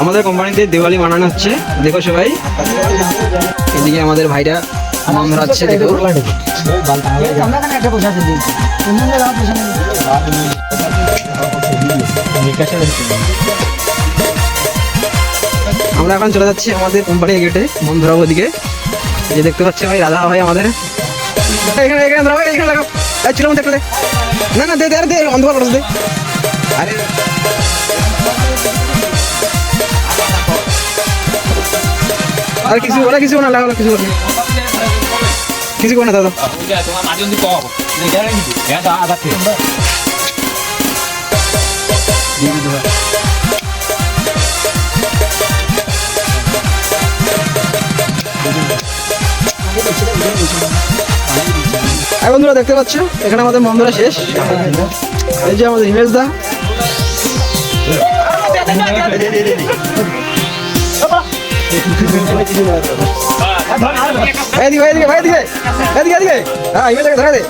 আমাদের কোম্পানিতে দিওয়ালি মানানো হচ্ছে, দেখো সবাই। এদিকে আমাদের ভাইরা মম ধরাচ্ছে, দেখো। আমরা এখন চলে যাচ্ছি আমাদের কোম্পানির গেটে মম ধরাবো। ওদিকে এই যে দেখতে পাচ্ছি ভাই, রাধা ভাই আমাদের এখানে এখানে ধরাবো, এখানে লাগাও। ছিল দেখলে না না, দে দে দে, অন্ধকার করে দে। আরে আর কিছু ওরা কিছু না লাগালো, কিছু করে কিছু করে না দাদা। বন্ধুরা দেখতে পাচ্ছ এখানে আমাদের মন্দরা শেষ। এই যে আমাদের হিমেশ দা, এদিকে এদিকে ভাই, এদিকে এদিকে এদিকে, হ্যাঁ হিমেশকে ধরা দে।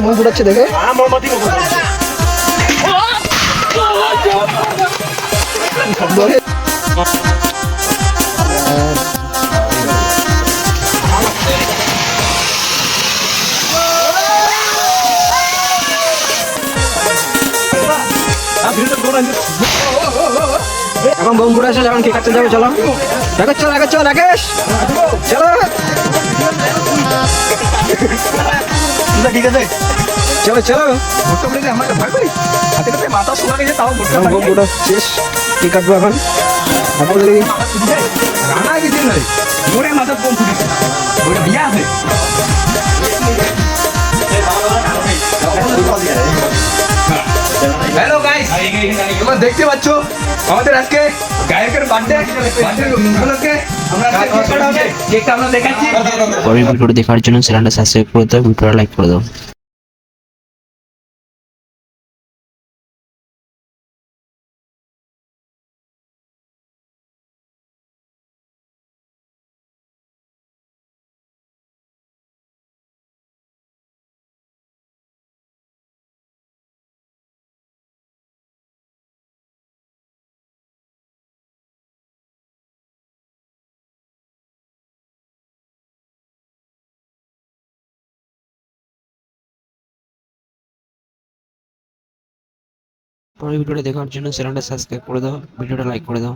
মুখ ঘুরাচ্ছে দেখে। এখন বোম ঘুরে আসে, এখন কি কাটতে যাবে? চলো রাকেশ, চল রাকেশ, চল রাকেশ, চলো। ঠিক আছে চলো চলো। শেষ, কি কাটবো এখন? হ্যালো গাইস, তোমরা দেখতে পাচ্ছ আমাদের আজকে গায়কের বার্থডে উপলক্ষে কেকটা আমরা দেখাচ্ছি। পরের ভিডিওটি দেখার জন্য চ্যানেলটা সাবস্ক্রাইব করে দাও, ভিডিওটা লাইক করে দাও। পরের ভিডিওটা দেখার জন্য চ্যানেলটা সাবস্ক্রাইব করে দাও, ভিডিওটা লাইক করে দাও।